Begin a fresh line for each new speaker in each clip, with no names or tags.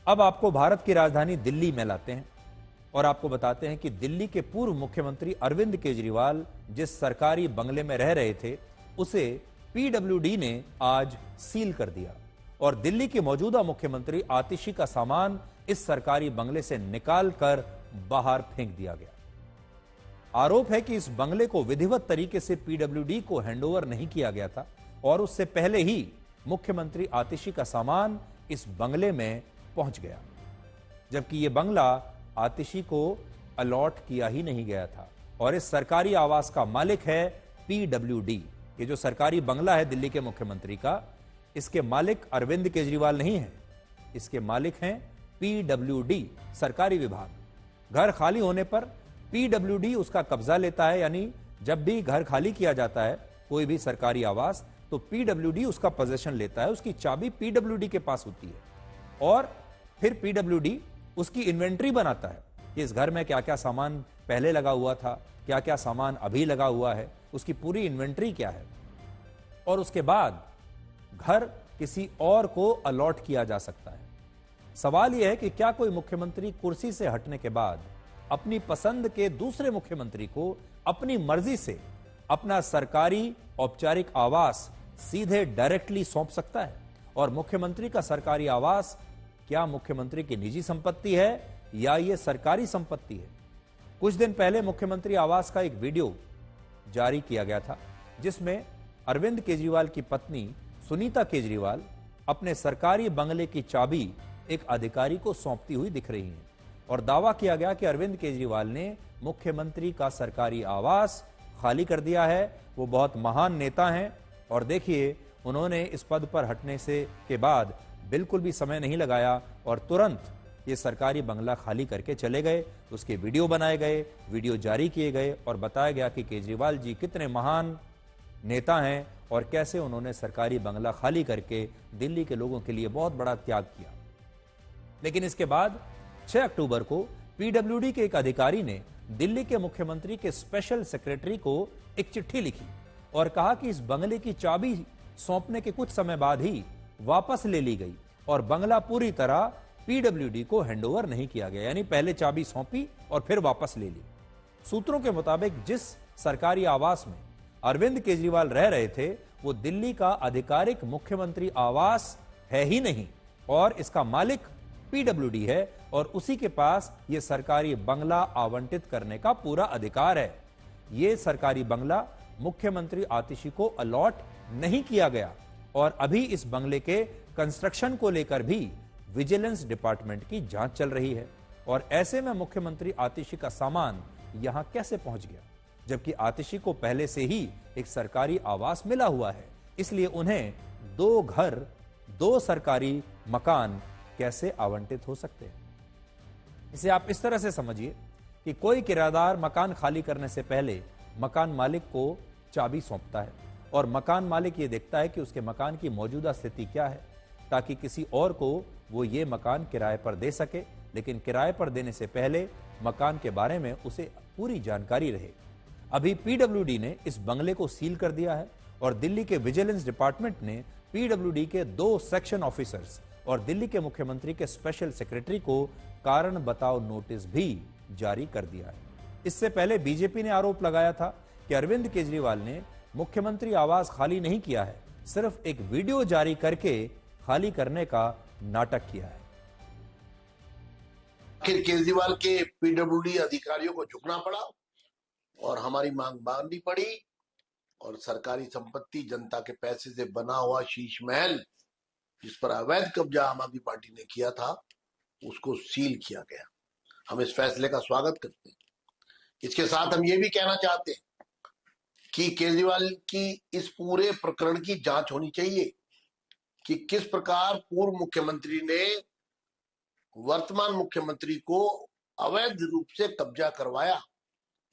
अब आपको भारत की राजधानी दिल्ली में लाते हैं और आपको बताते हैं कि दिल्ली के पूर्व मुख्यमंत्री अरविंद केजरीवाल जिस सरकारी बंगले में रह रहे थे उसे पीडब्ल्यूडी ने आज सील कर दिया और दिल्ली के मौजूदा मुख्यमंत्री आतिशी का सामान इस सरकारी बंगले से निकाल कर बाहर फेंक दिया गया। आरोप है कि इस बंगले को विधिवत तरीके से पीडब्ल्यूडी को हैंडओवर नहीं किया गया था और उससे पहले ही मुख्यमंत्री आतिशी का सामान इस बंगले में पहुंच गया, जबकि यह बंगला आतिशी को अलॉट किया ही नहीं गया था और इस सरकारी आवास का मालिक है पीडब्ल्यूडी। ये जो सरकारी बंगला है दिल्ली के मुख्यमंत्री का, इसके मालिक अरविंद केजरीवाल नहीं है, इसके मालिक हैं पीडब्ल्यूडी सरकारी विभाग। घर खाली होने पर पीडब्ल्यूडी उसका कब्जा लेता है, यानी जब भी घर खाली किया जाता है कोई भी सरकारी आवास तो पीडब्ल्यूडी उसका पोजीशन लेता है, उसकी चाबी पीडब्ल्यूडी के पास होती है और फिर पीडब्ल्यूडी उसकी इन्वेंट्री बनाता है कि इस घर में क्या क्या सामान पहले लगा हुआ था, क्या क्या सामान अभी लगा हुआ है, उसकी पूरी इन्वेंट्री क्या है और उसके बाद घर किसी और को अलॉट किया जा सकता है। सवाल यह है कि क्या कोई मुख्यमंत्री कुर्सी से हटने के बाद अपनी पसंद के दूसरे मुख्यमंत्री को अपनी मर्जी से अपना सरकारी औपचारिक आवास सीधे डायरेक्टली सौंप सकता है? और मुख्यमंत्री का सरकारी आवास क्या मुख्यमंत्री की निजी संपत्ति है या यह सरकारी संपत्ति है? कुछ दिन पहले मुख्यमंत्री आवास का एक वीडियो जारी किया गया था जिसमें अरविंद केजरीवाल की पत्नी सुनीता केजरीवाल अपने सरकारी बंगले की चाबी एक अधिकारी को सौंपती हुई दिख रही हैं और दावा किया गया कि अरविंद केजरीवाल ने मुख्यमंत्री का सरकारी आवास खाली कर दिया है। वो बहुत महान नेता हैं और देखिए उन्होंने इस पद पर हटने से के बाद बिल्कुल भी समय नहीं लगाया और तुरंत ये सरकारी बंगला खाली करके चले गए। उसके वीडियो बनाए गए, वीडियो जारी किए गए और बताया गया कि केजरीवाल जी कितने महान नेता हैं और कैसे उन्होंने सरकारी बंगला खाली करके दिल्ली के लोगों के लिए बहुत बड़ा त्याग किया। लेकिन इसके बाद 6 अक्टूबर को पीडब्ल्यूडी के एक अधिकारी ने दिल्ली के मुख्यमंत्री के स्पेशल सेक्रेटरी को एक चिट्ठी लिखी और कहा कि इस बंगले की चाबी सौंपने के कुछ समय बाद ही वापस ले ली गई और बंगला पूरी तरह पीडब्ल्यूडी को हैंडओवर नहीं किया गया, यानी पहले चाबी सौंपी और फिर वापस ले ली। सूत्रों के मुताबिक जिस सरकारी आवास में अरविंद केजरीवाल रह रहे थे वो दिल्ली का आधिकारिक मुख्यमंत्री आवास है ही नहीं और इसका मालिक पीडब्ल्यूडी है और उसी के पास यह सरकारी बंगला आवंटित करने का पूरा अधिकार है। यह सरकारी बंगला मुख्यमंत्री आतिशी को अलॉट नहीं किया गया और अभी इस बंगले के कंस्ट्रक्शन को लेकर भी विजिलेंस डिपार्टमेंट की जांच चल रही है और ऐसे में मुख्यमंत्री आतिशी का सामान यहां कैसे पहुंच गया, जबकि आतिशी को पहले से ही एक सरकारी आवास मिला हुआ है। इसलिए उन्हें 2 घर 2 सरकारी मकान कैसे आवंटित हो सकते हैं? इसे आप इस तरह से समझिए कि कोई किराएदार मकान खाली करने से पहले मकान मालिक को चाबी सौंपता है और मकान मालिक ये देखता है कि उसके मकान की मौजूदा स्थिति क्या है ताकि किसी और को वो ये मकान किराए पर दे सके, लेकिन किराए पर देने से पहले मकान के बारे में उसे पूरी जानकारी रहे। अभी पीडब्ल्यूडी ने इस बंगले को सील कर दिया है और दिल्ली के विजिलेंस डिपार्टमेंट ने पीडब्ल्यूडी के 2 सेक्शन ऑफिसर्स और दिल्ली के मुख्यमंत्री के स्पेशल सेक्रेटरी को कारण बताओ नोटिस भी जारी कर दिया है। इससे पहले बीजेपी ने आरोप लगाया था कि अरविंद केजरीवाल ने मुख्यमंत्री आवास खाली नहीं किया है, सिर्फ एक वीडियो जारी करके खाली करने का नाटक किया है।
आखिर केजरीवाल के पीडब्ल्यूडी अधिकारियों को झुकना पड़ा और हमारी मांग माननी पड़ी और सरकारी संपत्ति जनता के पैसे से बना हुआ शीश महल जिस पर अवैध कब्जा आम आदमी पार्टी ने किया था उसको सील किया गया। हम इस फैसले का स्वागत करते हैं। इसके साथ हम ये भी कहना चाहते हैं कि केजरीवाल की इस पूरे प्रकरण की जांच होनी चाहिए कि किस प्रकार पूर्व मुख्यमंत्री ने वर्तमान मुख्यमंत्री को अवैध रूप से कब्जा करवाया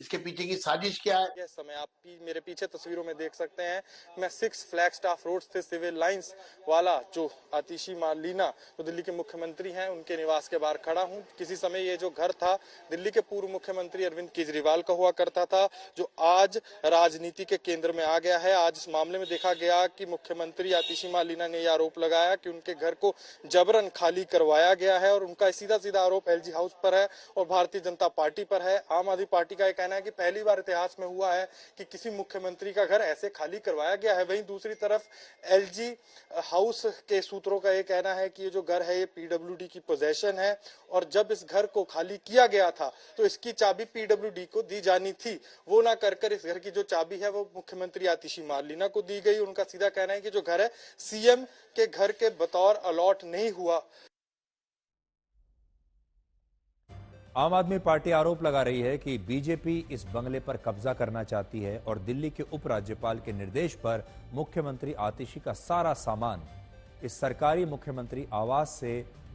इसके पीछे की साजिश क्या है?
यह समय आप मेरे पीछे तस्वीरों में देख सकते हैं। मैं 6 फ्लैगस्टाफ रोड स्थित सिविल लाइंस वाला जो आतिशी मार्लिना जो दिल्ली के मुख्यमंत्री हैं उनके निवास के बाहर खड़ा हूं। किसी समय ये जो घर था दिल्ली के पूर्व मुख्यमंत्री अरविंद केजरीवाल का हुआ करता था, जो आज राजनीति के केंद्र में आ गया है। आज इस मामले में देखा गया कि मुख्यमंत्री आतिशी मार्लिना ने यह आरोप लगाया कि उनके घर को जबरन खाली करवाया गया है और उनका सीधा सीधा आरोप एलजी हाउस पर है और भारतीय जनता पार्टी पर है। आम आदमी पार्टी का यह कहना है कि पहली बार इतिहास में हुआ है कि किसी मुख्यमंत्री का घर ऐसे खाली करवाया गया है। वहीं दूसरी तरफ एलजी हाउस के सूत्रों का यह कहना है कि ये जो घर है ये पीडब्ल्यूडी की पोजेशन है और जब इस घर को खाली किया गया था तो इसकी चाबी पीडब्ल्यूडी को दी जानी थी। वो ना कर इस घर की जो चाबी है वो मुख्यमंत्री आतिशी मार्लिना को दी गई। उनका सीधा कहना है कि जो घर है सीएम के घर के बतौर अलॉट नहीं हुआ।
आम आदमी पार्टी आरोप लगा रही है कि बीजेपी इस बंगले पर कब्जा करना चाहती है और दिल्ली के उपराज्यपाल के निर्देश पर मुख्यमंत्री आतिशी का सारा सामान इस सरकारी मुख्यमंत्री आवास से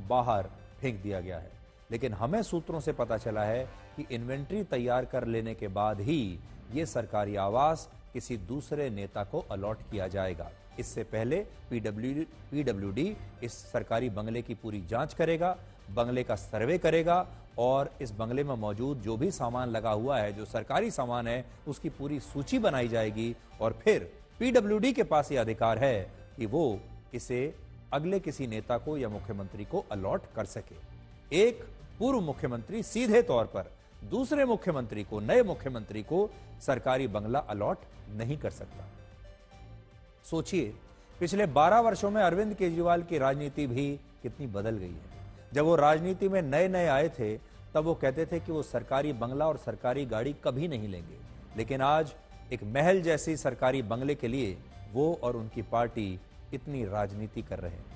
बाहर फेंक दिया गया है। लेकिन हमें सूत्रों से पता चला है कि इन्वेंट्री तैयार कर लेने के बाद ही ये सरकारी आवास किसी दूसरे नेता को अलॉट किया जाएगा। इससे पहले पीडब्ल्यूडी इस सरकारी बंगले की पूरी जांच करेगा, बंगले का सर्वे करेगा और इस बंगले में मौजूद जो भी सामान लगा हुआ है, जो सरकारी सामान है, उसकी पूरी सूची बनाई जाएगी और फिर पीडब्ल्यूडी के पास यह अधिकार है कि वो इसे अगले किसी नेता को या मुख्यमंत्री को अलॉट कर सके। एक पूर्व मुख्यमंत्री सीधे तौर पर दूसरे मुख्यमंत्री को, नए मुख्यमंत्री को सरकारी बंगला अलॉट नहीं कर सकता। सोचिए, पिछले 12 वर्षों में अरविंद केजरीवाल की राजनीति भी कितनी बदल गई है। जब वो राजनीति में नए नए आए थे तब वो कहते थे कि वो सरकारी बंगला और सरकारी गाड़ी कभी नहीं लेंगे, लेकिन आज एक महल जैसी सरकारी बंगले के लिए वो और उनकी पार्टी इतनी राजनीति कर रहे हैं।